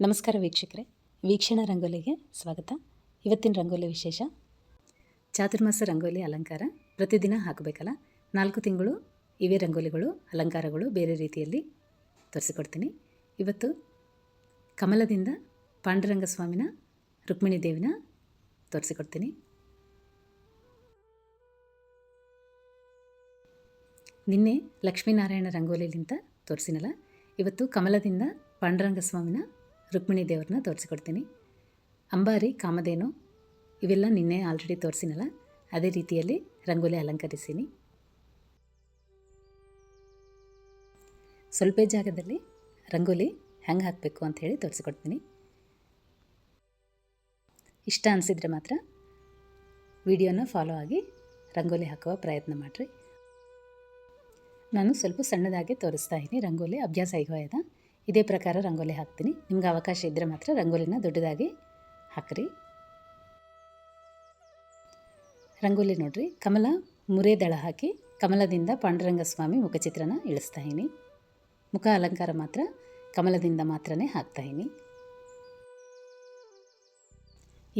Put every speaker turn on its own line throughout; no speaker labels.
ನಮಸ್ಕಾರ ವೀಕ್ಷಕರೇ, ವೀಕ್ಷಣಾ ರಂಗೋಲಿಗೆ ಸ್ವಾಗತ. ಇವತ್ತಿನ ರಂಗೋಲಿ ವಿಶೇಷ ಚಾತುರ್ಮಾಸ ರಂಗೋಲಿ ಅಲಂಕಾರ. ಪ್ರತಿದಿನ ಹಾಕಬೇಕಲ್ಲ, 4 ತಿಂಗಳು ಇವೇ ರಂಗೋಲಿಗಳು ಅಲಂಕಾರಗಳು ಬೇರೆ ರೀತಿಯಲ್ಲಿ ತೋರಿಸಿಕೊಡ್ತೀನಿ. ಇವತ್ತು ಕಮಲದಿಂದ ಪಾಂಡುರಂಗ ಸ್ವಾಮಿನ, ರುಕ್ಮಿಣಿ ದೇವಿನ ತೋರಿಸಿಕೊಡ್ತೀನಿ. ನಿನ್ನೆ ಲಕ್ಷ್ಮೀನಾರಾಯಣ ರಂಗೋಲಿಲಿಂತ ತೋರಿಸಿನಲ್ಲ, ಇವತ್ತು ಕಮಲದಿಂದ ಪಾಂಡುರಂಗ ಸ್ವಾಮಿನ, ರುಕ್ಮಿಣಿ ದೇವ್ರನ್ನ ತೋರಿಸಿಕೊಡ್ತೀನಿ. ಅಂಬಾರಿ, ಕಾಮಧೇನು ಇವೆಲ್ಲ ನಿನ್ನೆ ಆಲ್ರೆಡಿ ತೋರಿಸಿನಲ್ಲ, ಅದೇ ರೀತಿಯಲ್ಲಿ ರಂಗೋಲಿ ಅಲಂಕರಿಸೀನಿ. ಸ್ವಲ್ಪ ಜಾಗದಲ್ಲಿ ರಂಗೋಲಿ ಹೆಂಗೆ ಹಾಕಬೇಕು ಅಂಥೇಳಿ ತೋರಿಸಿಕೊಡ್ತೀನಿ. ಇಷ್ಟ ಅನಿಸಿದರೆ ಮಾತ್ರ ವಿಡಿಯೋನ ಫಾಲೋ ಆಗಿ ರಂಗೋಲಿ ಹಾಕುವ ಪ್ರಯತ್ನ ಮಾಡಿರಿ. ನಾನು ಸ್ವಲ್ಪ ಸಣ್ಣದಾಗಿ ತೋರಿಸ್ತಾ ಇದ್ದೀನಿ. ರಂಗೋಲಿ ಅಭ್ಯಾಸ ಆಗೋಯದ, ಇದೇ ಪ್ರಕಾರ ರಂಗೋಲಿ ಹಾಕ್ತೀನಿ. ನಿಮ್ಗೆ ಅವಕಾಶ ಇದ್ದರೆ ಮಾತ್ರ ರಂಗೋಲಿನ ದೊಡ್ಡದಾಗಿ ಹಾಕ್ರಿ. ರಂಗೋಲಿ ನೋಡ್ರಿ, ಕಮಲ ಮುರೇ ದಳ ಹಾಕಿ ಕಮಲದಿಂದ ಪಾಂಡುರಂಗ ಸ್ವಾಮಿ ಮುಖಚಿತ್ರನ ಇಳಿಸ್ತಾ ಇದ್ದೀನಿ. ಮುಖ ಅಲಂಕಾರ ಮಾತ್ರ ಕಮಲದಿಂದ ಮಾತ್ರನೇ ಹಾಕ್ತಾ ಇದ್ದೀನಿ.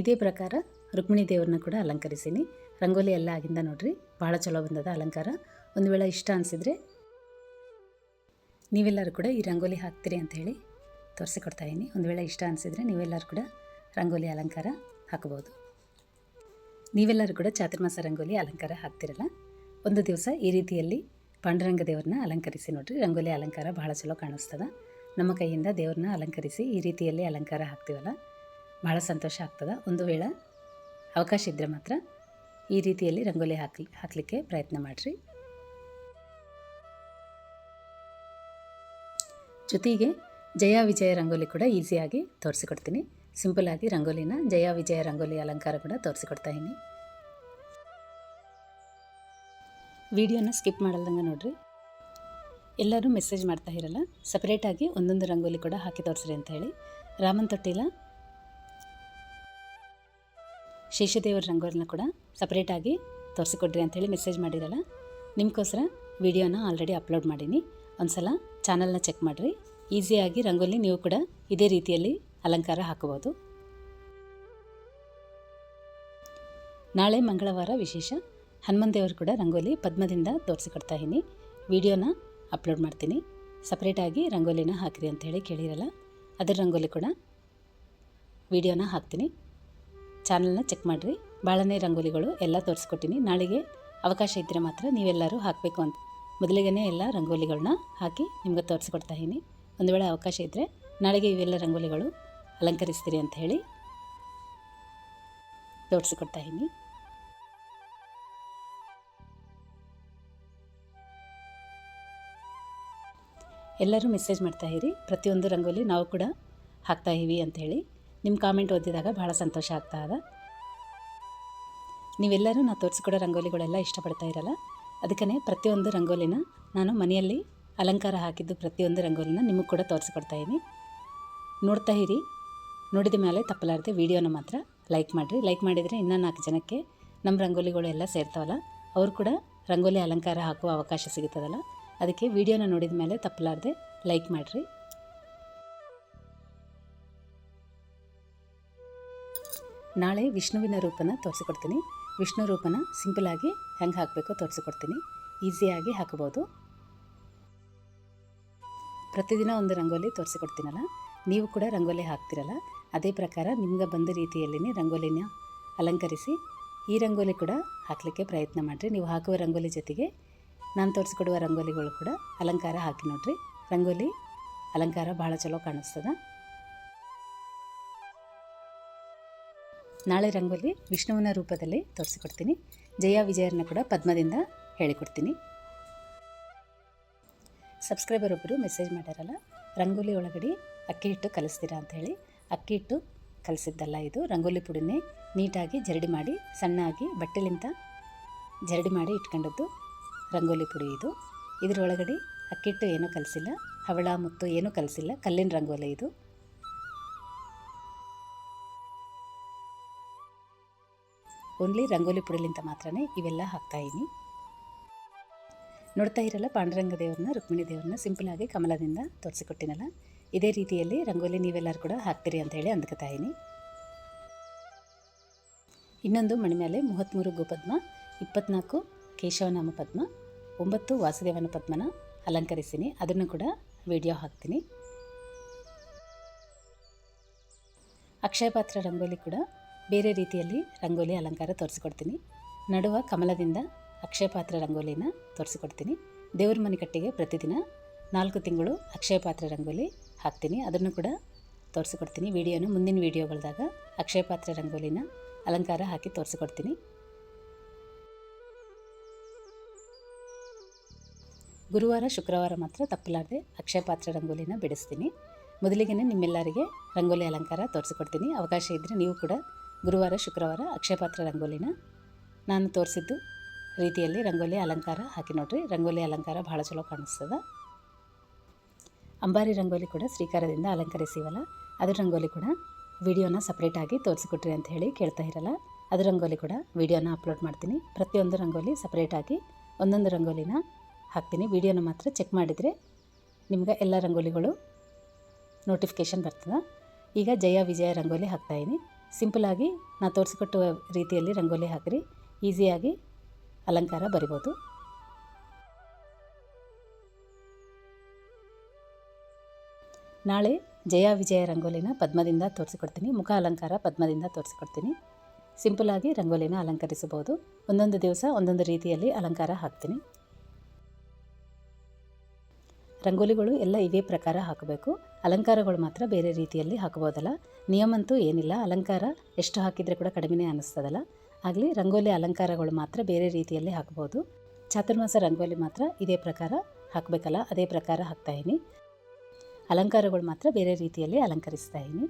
ಇದೇ ಪ್ರಕಾರ ರುಕ್ಮಿಣಿ ದೇವ್ರನ್ನ ಕೂಡ ಅಲಂಕರಿಸೀನಿ. ರಂಗೋಲಿ ಎಲ್ಲ ಆಗಿಂದ ನೋಡ್ರಿ, ಭಾಳ ಚಲೋ ಬಂದದ ಅಲಂಕಾರ. ಒಂದು ವೇಳೆ ಇಷ್ಟ ಅನಿಸಿದರೆ ನೀವೆಲ್ಲರೂ ಕೂಡ ಈ ರಂಗೋಲಿ ಹಾಕ್ತೀರಿ ಅಂಥೇಳಿ ತೋರಿಸಿಕೊಡ್ತಾ ಇದ್ದೀನಿ. ಒಂದು ವೇಳೆ ಇಷ್ಟ ಅನಿಸಿದರೆ ನೀವೆಲ್ಲರೂ ಕೂಡ ರಂಗೋಲಿ ಅಲಂಕಾರ ಹಾಕ್ಬೋದು. ನೀವೆಲ್ಲರೂ ಕೂಡ ಚಾತುರ್ಮಾಸ ರಂಗೋಲಿ ಅಲಂಕಾರ ಹಾಕ್ತಿರಲ್ಲ, ಒಂದು ದಿವಸ ಈ ರೀತಿಯಲ್ಲಿ ಪಾಂಡುರಂಗ ದೇವ್ರನ್ನ ಅಲಂಕರಿಸಿ ನೋಡ್ರಿ. ರಂಗೋಲಿ ಅಲಂಕಾರ ಬಹಳ ಚಲೋ ಕಾಣಿಸ್ತದ. ನಮ್ಮ ಕೈಯಿಂದ ದೇವ್ರನ್ನ ಅಲಂಕರಿಸಿ ಈ ರೀತಿಯಲ್ಲಿ ಅಲಂಕಾರ ಹಾಕ್ತೀವಲ್ಲ, ಭಾಳ ಸಂತೋಷ ಆಗ್ತದೆ. ಒಂದು ವೇಳೆ ಅವಕಾಶ ಇದ್ದರೆ ಮಾತ್ರ ಈ ರೀತಿಯಲ್ಲಿ ರಂಗೋಲಿ ಹಾಕಲಿಕ್ಕೆ ಪ್ರಯತ್ನ ಮಾಡಿರಿ. ಜೊತೆಗೆ ಜಯ ವಿಜಯ ರಂಗೋಲಿ ಕೂಡ ಈಸಿಯಾಗಿ ತೋರಿಸಿಕೊಡ್ತೀನಿ. ಸಿಂಪಲ್ಲಾಗಿ ರಂಗೋಲಿನ ಜಯ ವಿಜಯ ರಂಗೋಲಿ ಅಲಂಕಾರ ಕೂಡ ತೋರಿಸಿಕೊಡ್ತಾ ಇದ್ದೀನಿ. ವಿಡಿಯೋನ ಸ್ಕಿಪ್ ಮಾಡಲ್ದಂಗೆ ನೋಡ್ರಿ. ಎಲ್ಲರೂ ಮೆಸೇಜ್ ಮಾಡ್ತಾ ಇರಲ್ಲ, ಸಪ್ರೇಟಾಗಿ ಒಂದೊಂದು ರಂಗೋಲಿ ಕೂಡ ಹಾಕಿ ತೋರಿಸ್ರಿ ಅಂತ ಹೇಳಿ. ರಾಮನ್ ತೊಟ್ಟಿಲ ಶೇಷದೇವರ ರಂಗೋಲಿನ ಕೂಡ ಸಪ್ರೇಟಾಗಿ ತೋರಿಸಿಕೊಡ್ರಿ ಅಂಥೇಳಿ ಮೆಸೇಜ್ ಮಾಡಿರಲ್ಲ, ನಿಮಗೋಸ್ಕರ ವಿಡಿಯೋನ ಆಲ್ರೆಡಿ ಅಪ್ಲೋಡ್ ಮಾಡೀನಿ. ಒಂದು ಸಲ ಚಾನಲ್ನ ಚೆಕ್ ಮಾಡಿರಿ. ಈಸಿಯಾಗಿ ರಂಗೋಲಿ ನೀವು ಕೂಡ ಇದೇ ರೀತಿಯಲ್ಲಿ ಅಲಂಕಾರ ಹಾಕಬಹುದು. ನಾಳೆ ಮಂಗಳವಾರ ವಿಶೇಷ ಹನುಮನ್ ದೇವರು ಕೂಡ ರಂಗೋಲಿ ಪದ್ಮದಿಂದ ತೋರಿಸಿಕೊಡ್ತಾ ಇದ್ದೀನಿ. ವಿಡಿಯೋನ ಅಪ್ಲೋಡ್ ಮಾಡ್ತೀನಿ. ಸಪ್ರೇಟಾಗಿ ರಂಗೋಲಿನ ಹಾಕಿರಿ ಅಂಥೇಳಿ ಕೇಳಿರಲ್ಲ, ಅದರ ರಂಗೋಲಿ ಕೂಡ ವಿಡಿಯೋನ ಹಾಕ್ತೀನಿ. ಚಾನಲ್ನ ಚೆಕ್ ಮಾಡಿರಿ. ಭಾಳನೇ ರಂಗೋಲಿಗಳು ಎಲ್ಲ ತೋರಿಸ್ಕೊಟ್ಟಿನಿ. ನಾಳೆಗೆ ಅವಕಾಶ ಇದ್ದರೆ ಮಾತ್ರ ನೀವೆಲ್ಲರೂ ಹಾಕಬೇಕು ಅಂತ ಮೊದಲಿಗೆ ಎಲ್ಲ ರಂಗೋಲಿಗಳನ್ನ ಹಾಕಿ ನಿಮ್ಗೆ ತೋರಿಸ್ಕೊಡ್ತಾ ಇದ್ದೀನಿ. ಒಂದು ವೇಳೆ ಅವಕಾಶ ಇದ್ದರೆ ನಾಳೆಗೆ ಇವೆಲ್ಲ ರಂಗೋಲಿಗಳು ಅಲಂಕರಿಸ್ತೀರಿ ಅಂತ ಹೇಳಿ ತೋರಿಸಿಕೊಡ್ತಾ ಇದ್ದೀನಿ. ಎಲ್ಲರೂ ಮೆಸೇಜ್ ಮಾಡ್ತಾ ಇರಿ, ಪ್ರತಿಯೊಂದು ರಂಗೋಲಿ ನಾವು ಕೂಡ ಹಾಕ್ತಾ ಇದ್ದೀವಿ ಅಂಥೇಳಿ. ನಿಮ್ಮ ಕಾಮೆಂಟ್ ಓದಿದಾಗ ಭಾಳ ಸಂತೋಷ ಆಗ್ತಾ ಇದೆ. ನೀವೆಲ್ಲರೂ ನಾವು ತೋರಿಸ್ಕೊಡೋ ರಂಗೋಲಿಗಳೆಲ್ಲ ಇಷ್ಟಪಡ್ತಾ ಇರಲ್ಲ, ಅದಕ್ಕೇ ಪ್ರತಿಯೊಂದು ರಂಗೋಲಿನ ನಾನು ಮನೆಯಲ್ಲಿ ಅಲಂಕಾರ ಹಾಕಿದ್ದು ಪ್ರತಿಯೊಂದು ರಂಗೋಲಿನ ನಿಮಗೆ ಕೂಡ ತೋರಿಸ್ಕೊಡ್ತಾ ಇದ್ದೀನಿ. ನೋಡ್ತಾ ಇರಿ. ನೋಡಿದ ಮೇಲೆ ತಪ್ಪಲಾರದೆ ವಿಡಿಯೋನ ಮಾತ್ರ ಲೈಕ್ ಮಾಡಿರಿ. ಲೈಕ್ ಮಾಡಿದರೆ ಇನ್ನೂ 4 ಜನಕ್ಕೆ ನಮ್ಮ ರಂಗೋಲಿಗಳು ಎಲ್ಲ ಸೇರ್ತಾವಲ್ಲ, ಅವರು ಕೂಡ ರಂಗೋಲಿ ಅಲಂಕಾರ ಹಾಕುವ ಅವಕಾಶ ಸಿಗುತ್ತದಲ್ಲ, ಅದಕ್ಕೆ ವಿಡಿಯೋನ ನೋಡಿದ ಮೇಲೆ ತಪ್ಪಲಾರದೆ ಲೈಕ್ ಮಾಡಿರಿ. ನಾಳೆ ವಿಷ್ಣುವಿನ ರೂಪನ ತೋರಿಸಿಕೊಡ್ತೀನಿ. ವಿಷ್ಣು ರೂಪನ ಸಿಂಪಲಾಗಿ ಹೆಂಗೆ ಹಾಕಬೇಕೋ ತೋರಿಸಿಕೊಡ್ತೀನಿ. ಈಸಿಯಾಗಿ ಹಾಕಬಹುದು. ಪ್ರತಿದಿನ ಒಂದು ರಂಗೋಲಿ ತೋರಿಸಿಕೊಡ್ತೀನಲ್ಲ, ನೀವು ಕೂಡ ರಂಗೋಲಿ ಹಾಕ್ತಿರಲ್ಲ, ಅದೇ ಪ್ರಕಾರ ನಿಮ್ಗೆ ಬಂದ ರೀತಿಯಲ್ಲಿನೇ ರಂಗೋಲಿನ ಅಲಂಕರಿಸಿ ಈ ರಂಗೋಲಿ ಕೂಡ ಹಾಕಲಿಕ್ಕೆ ಪ್ರಯತ್ನ ಮಾಡಿರಿ. ನೀವು ಹಾಕುವ ರಂಗೋಲಿ ಜೊತೆಗೆ ನಾನು ತೋರಿಸ್ಕೊಡುವ ರಂಗೋಲಿಗಳು ಕೂಡ ಅಲಂಕಾರ ಹಾಕಿ ನೋಡಿರಿ. ರಂಗೋಲಿ ಅಲಂಕಾರ ಭಾಳ ಚಲೋ ಕಾಣಿಸ್ತದೆ. ನಾಳೆ ರಂಗೋಲಿ ವಿಷ್ಣುವಿನ ರೂಪದಲ್ಲಿ ತೋರಿಸಿಕೊಡ್ತೀನಿ. ಜಯ ವಿಜಯರನ್ನ ಕೂಡ ಪದ್ಮದಿಂದ ಹೇಳಿಕೊಡ್ತೀನಿ. ಸಬ್ಸ್ಕ್ರೈಬರ್ ಒಬ್ಬರು ಮೆಸೇಜ್ ಮಾಡ್ಯಾರಲ್ಲ, ರಂಗೋಲಿ ಒಳಗಡೆ ಅಕ್ಕಿ ಹಿಟ್ಟು ಕಲಿಸ್ತೀರಾ ಅಂಥೇಳಿ. ಅಕ್ಕಿ ಹಿಟ್ಟು ಕಲಿಸಿದ್ದಲ್ಲ ಇದು, ರಂಗೋಲಿ ಪುಡಿನೇ ನೀಟಾಗಿ ಜರಡಿ ಮಾಡಿ ಸಣ್ಣಾಗಿ ಬಟ್ಟೆಲಿಂದ ಜರಡಿ ಮಾಡಿ ಇಟ್ಕೊಂಡದ್ದು ರಂಗೋಲಿ ಪುಡಿ ಇದು. ಇದರೊಳಗಡೆ ಅಕ್ಕಿ ಹಿಟ್ಟು ಏನೂ ಕಲಿಸಿಲ್ಲ, ಹವಳ ಮುತ್ತು ಏನೂ ಕಲಿಸಿಲ್ಲ, ಕಲ್ಲಿನ ರಂಗೋಲಿ ಇದು. ಓನ್ಲಿ ರಂಗೋಲಿ ಪುಡಿಲಿಂದ ಮಾತ್ರನೇ ಇವೆಲ್ಲ ಹಾಕ್ತಾಯಿದ್ದೀನಿ. ನೋಡ್ತಾ ಇರಲ್ಲ ಪಾಂಡುರಂಗ ದೇವ್ರನ್ನ ರುಕ್ಮಿಣಿ ದೇವ್ರನ್ನ ಸಿಂಪಲಾಗಿ ಕಮಲದಿಂದ ತೋರಿಸಿಕೊಟ್ಟಿನಲ್ಲ. ಇದೇ ರೀತಿಯಲ್ಲಿ ರಂಗೋಲಿ ನೀವೆಲ್ಲರೂ ಕೂಡ ಹಾಕ್ತೀರಿ ಅಂಥೇಳಿ ಅಂದ್ಕೊತಾ ಇದ್ದೀನಿ. ಇನ್ನೊಂದು ಮಣಿ ಮೇಲೆ 33 ಗೋಪದ್ಮ, 24 ಕೇಶವನಾಮ ಪದ್ಮ, 9 ವಾಸುದೇವನ ಪದ್ಮನ ಅಲಂಕರಿಸ್ತೀನಿ. ಅದನ್ನು ಕೂಡ ವಿಡಿಯೋ ಹಾಕ್ತೀನಿ. ಅಕ್ಷಯ ಪಾತ್ರ ರಂಗೋಲಿ ಕೂಡ ಬೇರೆ ರೀತಿಯಲ್ಲಿ ರಂಗೋಲಿ ಅಲಂಕಾರ ತೋರಿಸ್ಕೊಡ್ತೀನಿ. ನಡುವ ಕಮಲದಿಂದ ಅಕ್ಷಯ ಪಾತ್ರ ರಂಗೋಲಿನ ತೋರಿಸ್ಕೊಡ್ತೀನಿ. ದೇವ್ರ ಮನೆ ಕಟ್ಟಿಗೆ ಪ್ರತಿದಿನ 4 ತಿಂಗಳು ಅಕ್ಷಯ ಪಾತ್ರ ರಂಗೋಲಿ ಹಾಕ್ತೀನಿ. ಅದನ್ನು ಕೂಡ ತೋರಿಸ್ಕೊಡ್ತೀನಿ. ವಿಡಿಯೋನ ಮುಂದಿನ ವಿಡಿಯೋಗಳದಾಗ ಅಕ್ಷಯ ಪಾತ್ರ ರಂಗೋಲಿನ ಅಲಂಕಾರ ಹಾಕಿ ತೋರಿಸ್ಕೊಡ್ತೀನಿ. ಗುರುವಾರ ಶುಕ್ರವಾರ ಮಾತ್ರ ತಪ್ಪಲಾರದೆ ಅಕ್ಷಯ ಪಾತ್ರ ರಂಗೋಲಿನ ಬಿಡಿಸ್ತೀನಿ. ಮೊದಲಿಗೆ ನಿಮ್ಮೆಲ್ಲರಿಗೆ ರಂಗೋಲಿ ಅಲಂಕಾರ ತೋರಿಸ್ಕೊಡ್ತೀನಿ. ಅವಕಾಶ ಇದ್ದರೆ ನೀವು ಕೂಡ ಗುರುವಾರ ಶುಕ್ರವಾರ ಅಕ್ಷಯ ಪಾತ್ರ ರಂಗೋಲಿನ ನಾನು ತೋರಿಸಿದ್ದು ರೀತಿಯಲ್ಲಿ ರಂಗೋಲಿ ಅಲಂಕಾರ ಹಾಕಿ ನೋಡಿರಿ. ರಂಗೋಲಿ ಅಲಂಕಾರ ಭಾಳ ಚಲೋ ಕಾಣಿಸ್ತದೆ. ಅಂಬಾರಿ ರಂಗೋಲಿ ಕೂಡ ಶ್ರೀಕಾರದಿಂದ ಅಲಂಕರಿಸಿವಲ್ಲ, ಅದ್ರ ರಂಗೋಲಿ ಕೂಡ ವಿಡಿಯೋನ ಸಪ್ರೇಟಾಗಿ ತೋರಿಸಿಕೊಟ್ರಿ ಅಂತ ಹೇಳಿ ಕೇಳ್ತಾ ಇರಲ್ಲ. ಅದ್ರ ರಂಗೋಲಿ ಕೂಡ ವಿಡಿಯೋನ ಅಪ್ಲೋಡ್ ಮಾಡ್ತೀನಿ. ಪ್ರತಿಯೊಂದು ರಂಗೋಲಿ ಸಪ್ರೇಟಾಗಿ ಒಂದೊಂದು ರಂಗೋಲಿನ ಹಾಕ್ತೀನಿ. ವಿಡಿಯೋನ ಮಾತ್ರ ಚೆಕ್ ಮಾಡಿದರೆ ನಿಮ್ಗೆ ಎಲ್ಲ ರಂಗೋಲಿಗಳು ನೋಟಿಫಿಕೇಷನ್ ಬರ್ತದೆ. ಈಗ ಜಯ ವಿಜಯ ರಂಗೋಲಿ ಹಾಕ್ತಾಯಿದ್ದೀನಿ. ಸಿಂಪಲಾಗಿ ನಾನು ತೋರಿಸಿಕೊಟ್ಟುವ ರೀತಿಯಲ್ಲಿ ರಂಗೋಲಿ ಹಾಕಿರಿ, ಈಸಿಯಾಗಿ ಅಲಂಕಾರ ಬರಿಬೋದು. ನಾಳೆ ಜಯ ವಿಜಯ ರಂಗೋಲಿನ ಪದ್ಮದಿಂದ ತೋರಿಸಿಕೊಡ್ತೀನಿ. ಮುಖ ಅಲಂಕಾರ ಪದ್ಮದಿಂದ ತೋರಿಸಿಕೊಡ್ತೀನಿ. ಸಿಂಪಲಾಗಿ ರಂಗೋಲಿನ ಅಲಂಕರಿಸಬಹುದು. ಒಂದೊಂದು ದಿವಸ ಒಂದೊಂದು ರೀತಿಯಲ್ಲಿ ಅಲಂಕಾರ ಹಾಕ್ತೀನಿ. ರಂಗೋಲಿಗಳು ಎಲ್ಲ ಇದೇ ಪ್ರಕಾರ ಹಾಕಬೇಕು. ಅಲಂಕಾರಗಳು ಮಾತ್ರ ಬೇರೆ ರೀತಿಯಲ್ಲಿ ಹಾಕಬಹುದಲ್ಲ. ನಿಯಮಂತೂ ಏನಿಲ್ಲ. ಅಲಂಕಾರ ಎಷ್ಟು ಹಾಕಿದರೆ ಕೂಡ ಕಡಿಮೆನೇ ಅನ್ನಿಸ್ತದಲ್ಲ. ಆಗಲಿ ರಂಗೋಲಿ ಅಲಂಕಾರಗಳು ಮಾತ್ರ ಬೇರೆ ರೀತಿಯಲ್ಲಿ ಹಾಕ್ಬೋದು. ಚಾತುರ್ಮಾಸ ರಂಗೋಲಿ ಮಾತ್ರ ಇದೇ ಪ್ರಕಾರ ಹಾಕಬೇಕಲ್ಲ, ಅದೇ ಪ್ರಕಾರ ಹಾಕ್ತಾಯಿದ್ದೀನಿ. ಅಲಂಕಾರಗಳು ಮಾತ್ರ ಬೇರೆ ರೀತಿಯಲ್ಲಿ ಅಲಂಕರಿಸ್ತಾ ಇದ್ದೀನಿ.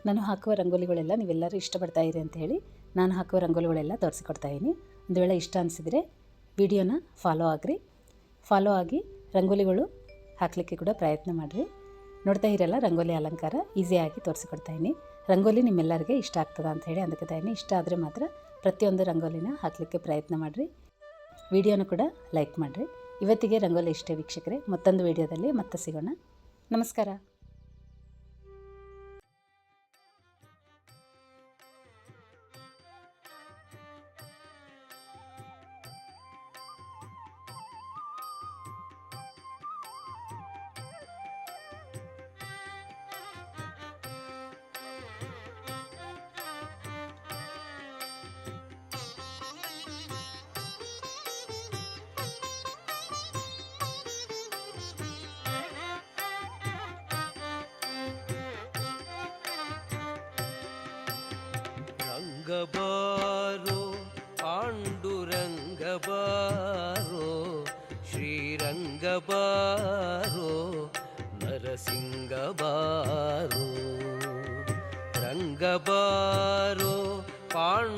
ನಾನು ಹಾಕುವ ರಂಗೋಲಿಗಳೆಲ್ಲ ನೀವೆಲ್ಲರೂ ಇಷ್ಟಪಡ್ತಾ ಇರಿ ಅಂತ ಹೇಳಿ ನಾನು ಹಾಕುವ ರಂಗೋಲಿಗಳೆಲ್ಲ ತೋರಿಸಿಕೊಡ್ತಾ ಇದ್ದೀನಿ. ಒಂದು ವೇಳೆ ಇಷ್ಟ ಅನಿಸಿದರೆ ವಿಡಿಯೋನ ಫಾಲೋ ಆಗಿ ರಂಗೋಲಿಗಳು ಹಾಕಲಿಕ್ಕೆ ಕೂಡ ಪ್ರಯತ್ನ ಮಾಡಿರಿ. ನೋಡ್ತಾ ಇರಲ್ಲ ರಂಗೋಲಿ ಅಲಂಕಾರ ಈಸಿಯಾಗಿ ತೋರಿಸಿಕೊಡ್ತಾ ಇದ್ದೀನಿ. ರಂಗೋಲಿ ನಿಮ್ಮೆಲ್ಲರಿಗೆ ಇಷ್ಟ ಆಗ್ತದೆ ಅಂತ ಹೇಳಿ ಅಂದ್ಕೊತಾ ಇದ್ದೀನಿ. ಇಷ್ಟ ಆದರೆ ಮಾತ್ರ ಪ್ರತಿಯೊಂದು ರಂಗೋಲಿನ ಹಾಕಲಿಕ್ಕೆ ಪ್ರಯತ್ನ ಮಾಡಿರಿ. ವಿಡಿಯೋನ ಕೂಡ ಲೈಕ್ ಮಾಡಿರಿ. ಇವತ್ತಿಗೆ ರಂಗೋಲಿ ಇಷ್ಟೇ ವೀಕ್ಷಕರೇ. ಮತ್ತೊಂದು ವಿಡಿಯೋದಲ್ಲಿ ಮತ್ತೆ ಸಿಗೋಣ. ನಮಸ್ಕಾರ.
ರಂಗಬಾರೋ ಪಾಂಡುರಂಗಬಾರೋ ಶ್ರೀರಂಗಬಾರೋ ನರಸಿಂಗಬಾರೋ. ರಂಗಬಾರೋ ಪಾಂಡುರಂಗಬಾರೋ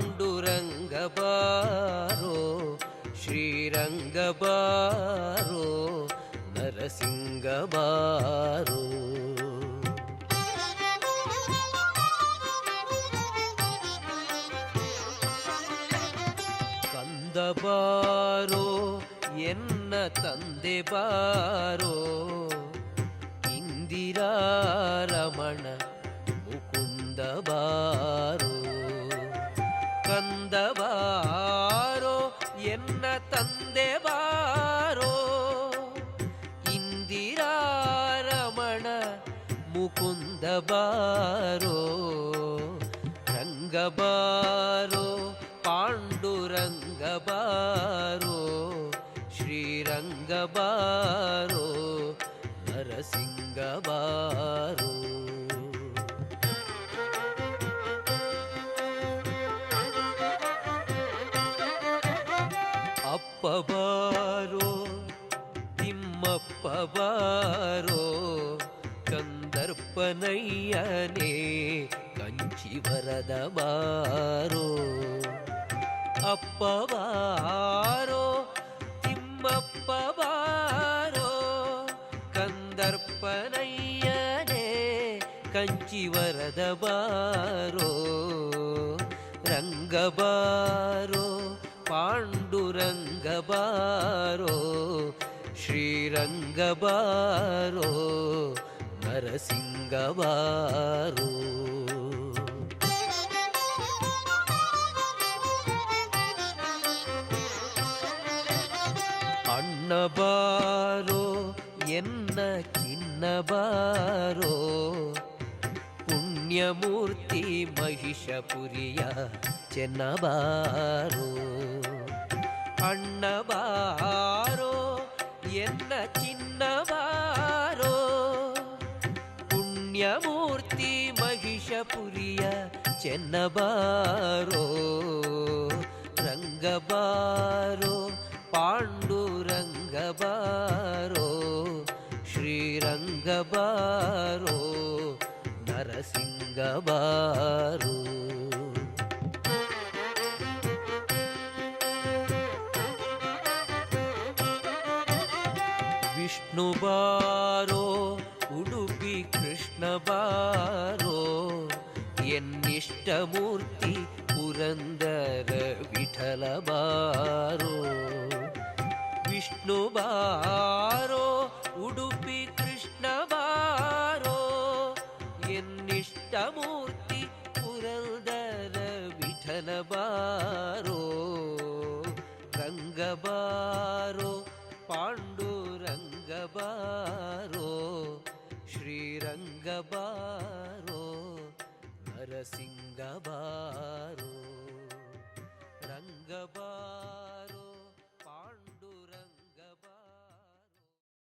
ಶ್ರೀರಂಗಬಾರೋ ನರಸಿಂಗಬಾರೋ. ಬಾರೋ ಎನ್ನ ತಂದೆ ಬಾರೋ ಇಂದಿರಾರಮಣ ಮುಕುಂದ ಬಾರೋ. ಕಂದ ಬಾರೋ ಎನ್ನ ತಂದೆ ಬಾರೋ ಇಂದಿರಾರಮಣ ಮುಕುಂದ ಬಾರೋ. ರಂಗಬಾರೋ ಪಾಂಡುರಂಗಬಾರೋ ಶ್ರೀರಂಗಬಾರೋ ನರಸಿಂಗಬಾರೋ. ಅಪ್ಪ ಬಾರೋ ತಿಮ್ಮಪ್ಪ ಬಾರೋ ಕಂದರ್ಪನಯ್ಯನೇ ಕಂಚಿವರದ ಬಾರೋ. ಅಪ್ಪ ಬಾರೋ ತಿಮ್ಮಪ್ಪ ಬಾರೋ ಕಂದರ್ಪನಯ್ಯನೇ ಕಂಚಿವರದ ಬಾರೋ. ರಂಗಬಾರೋ ಪಾಂಡುರಂಗಬಾರೋ ಶ್ರೀರಂಗ ಬಾರೋ ನರಸಿಂಗ ಬಾರೋ. ಅಣ್ಣ ಬಾರೋ ಎನ್ನ ಚಿನ್ನ ಬಾರೋ, ಪುಣ್ಯಮೂರ್ತಿ ಮಹಿಷಪುರಿಯ ಚೆನ್ನ ಬಾರೋ. ಅಣ್ಣ ಬಾರೋ ಎನ್ನ ಚಿನ್ನ ಬಾರೋ, ಪುಣ್ಯಮೂರ್ತಿ ಮಹಿಷಪುರಿಯ ಚೆನ್ನ ಬಾರೋ. ರಂಗ ಬಾರೋ ಪಾಂಡುರಂಗ ಬಾರೋ, ಶ್ರೀರಂಗ ಬಾರೋ ನರಸಿಂಗ ಬಾರೋ. ವಿಷ್ಣು ಬಾರೋ ಉಡುಪಿ ಕೃಷ್ಣ ಬಾರೋ, ಎನ್ನಿಷ್ಟ ಮೂರ್ತಿ ಪುರಂದರ ವಿಠಲ ಬಾರೋ. ವಿಷ್ಣು ಬಾರೋ ಉಡುಪಿ ಕೃಷ್ಣ ಬಾರೋ, ಎನ್ನಿಷ್ಟ ಮೂರ್ತಿ ಪುರಂದರ ವಿಠಲ ಬಾರೋ. ರಂಗ ಬಾರೋ ಪಾಂಡುರಂಗ ಬಾರೋ, ಶ್ರೀರಂಗ ಬಾರೋ ನರಸಿಂಗ ಬಾರೋ.